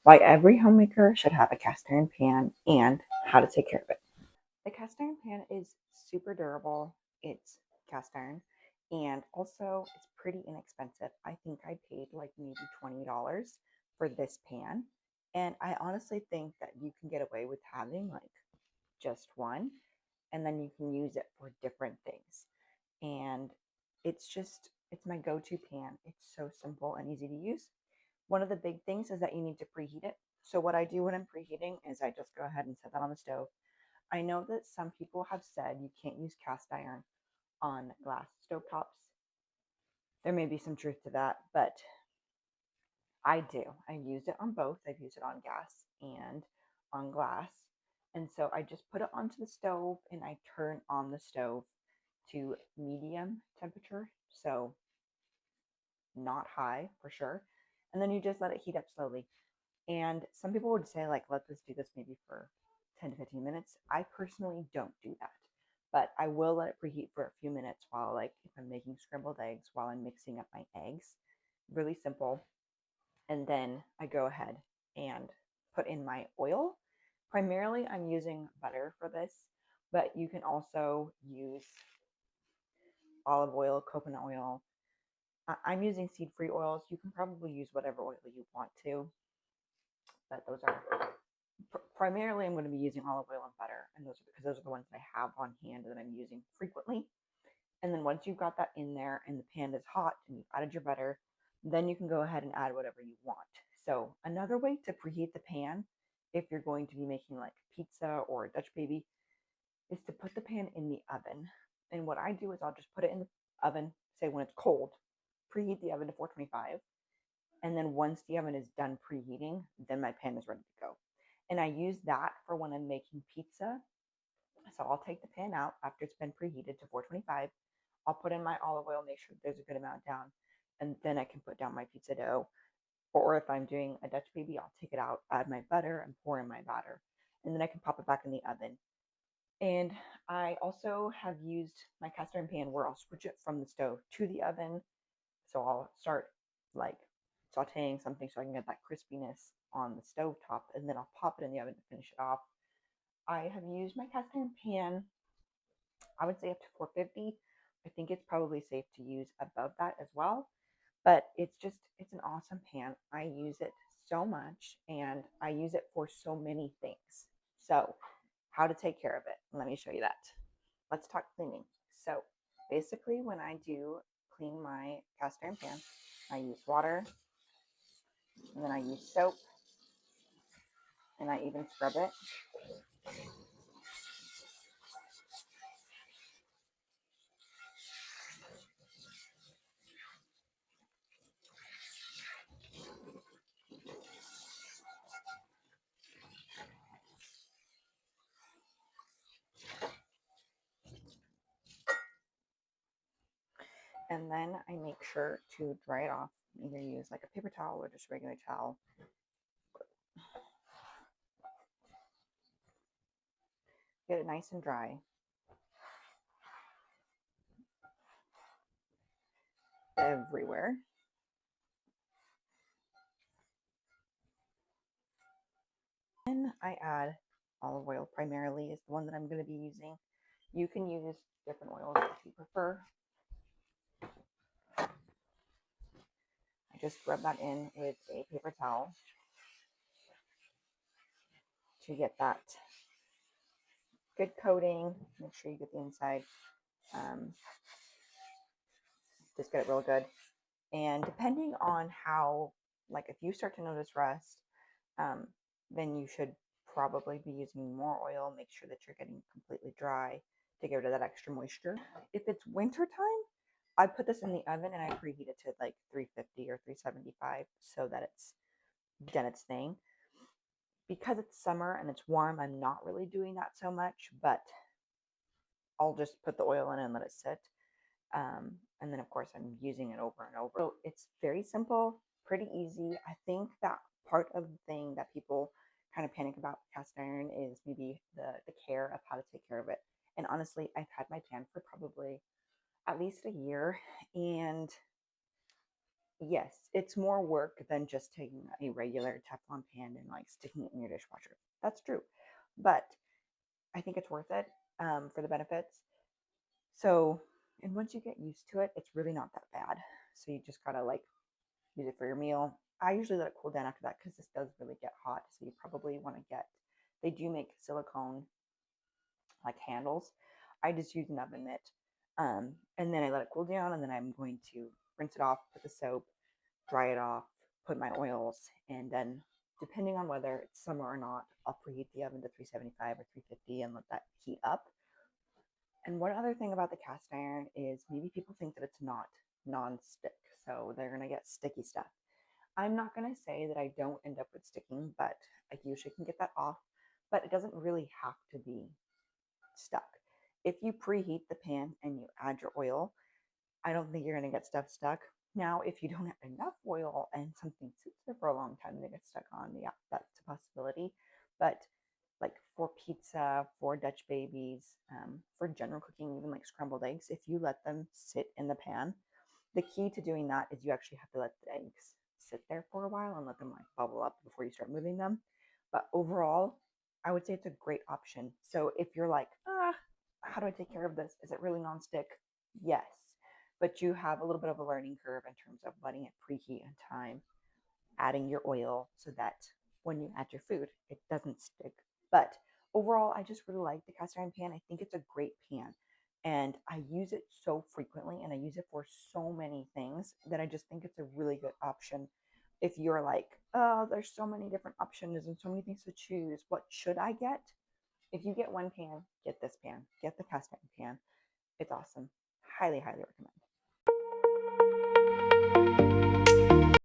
Why every homemaker should have a cast iron pan and how to take care of it. The cast iron pan is super durable. It's cast iron and also it's pretty inexpensive. I think I paid like maybe $20 for this pan. And I honestly think that you can get away with having like just one and then you can use it for different things. And it's my go-to pan. It's so simple and easy to use. One of the big things is that you need to preheat it. So what I do when I'm preheating is I just go ahead and set that on the stove. I know that some people have said you can't use cast iron on glass stovetops. There may be some truth to that, but I do. I use it on both. I've used it on gas and on glass. And so I just put it onto the stove and I turn on the stove to medium temperature. So not high for sure. And then you just let it heat up slowly. And some people would say, like, let this do this maybe for 10 to 15 minutes. I personally don't do that, but I will let it preheat for a few minutes while, like, if I'm making scrambled eggs, while I'm mixing up my eggs. Really simple. And then I go ahead and put in my oil. Primarily, I'm using butter for this, but you can also use olive oil, coconut oil. I'm using seed-free oils. You can probably use whatever oil you want to, but those are primarily I'm going to be using olive oil and butter, and those are because those are the ones that I have on hand that I'm using frequently. And then once you've got that in there and the pan is hot and you've added your butter, then you can go ahead and add whatever you want. So another way to preheat the pan, if you're going to be making like pizza or a Dutch baby, is to put the pan in the oven. And what I do is I'll just put it in the oven, say when it's cold, preheat the oven to 425. And then once the oven is done preheating, then my pan is ready to go. And I use that for when I'm making pizza. So I'll take the pan out after it's been preheated to 425. I'll put in my olive oil, make sure there's a good amount down, and then I can put down my pizza dough. Or if I'm doing a Dutch baby, I'll take it out, add my butter, and pour in my batter. And then I can pop it back in the oven. And I also have used my cast iron pan where I'll switch it from the stove to the oven. So I'll start like sauteing something so I can get that crispiness on the stove top, and then I'll pop it in the oven to finish it off. I have used my cast iron pan, I would say up to 450. I think it's probably safe to use above that as well. But it's an awesome pan. I use it so much and I use it for so many things. So, how to take care of it? Let me show you that. Let's talk cleaning. So, basically, when I do clean my cast iron pan, I use water and then I use soap and I even scrub it. And then I make sure to dry it off. Either use like a paper towel or just regular towel. Get it nice and dry. Everywhere. Then I add olive oil primarily is the one that I'm going to be using. You can use different oils if you prefer. I just rub that in with a paper towel to get that good coating. Make sure you get the inside. Um, just get it real good. And depending on how, like if you start to notice rust, um, then you should probably be using more oil. Make sure that you're getting completely dry to get rid of that extra moisture. If it's winter time, I put this in the oven and I preheat it to like 350 or 375 so that it's done its thing. Because it's summer and it's warm, I'm not really doing that so much, but I'll just put the oil in and let it sit. And then, of course, I'm using it over and over. So it's very simple, pretty easy. I think that part of the thing that people kind of panic about cast iron is maybe the care of how to take care of it. And honestly, I've had my pan for probably at least a year, and Yes, it's more work than just taking a regular Teflon pan and like sticking it in your dishwasher. That's true. But I think it's worth it for the benefits. So, and once you get used to it, it's really not that bad. So you just gotta like use it for your meal. I usually let it cool down after that because this does really get hot. So you probably want to get, they do make silicone like handles. I just use an oven mitt. And then I let it cool down, and then I'm going to rinse it off with the soap, dry it off, put my oils, and then depending on whether it's summer or not, I'll preheat the oven to 375 or 350 and let that heat up. And one other thing about the cast iron is maybe people think that it's not non-stick, so they're gonna get sticky stuff. I'm not gonna say that I don't end up with sticking, but I usually can get that off. But it doesn't really have to be stuck. If you preheat the pan and you add your oil, I don't think you're going to get stuff stuck. Now, if you don't have enough oil and something sits there for a long time and it gets stuck on, yeah, that's a possibility. But like for pizza, for Dutch babies, for general cooking, even like scrambled eggs, if you let them sit in the pan, the key to doing that is you actually have to let the eggs sit there for a while and let them like bubble up before you start moving them. But overall, I would say it's a great option. So if you're like, how do I take care of this? Is it really nonstick? Yes. But you have a little bit of a learning curve in terms of letting it preheat in time, adding your oil so that when you add your food, it doesn't stick. But overall, I just really like the cast iron pan. I think it's a great pan. And I use it so frequently and I use it for so many things that I just think it's a really good option. If you're like, oh, there's so many different options and so many things to choose, what should I get? If you get one pan, get this pan, get the cast iron pan. It's awesome. Highly, highly recommend.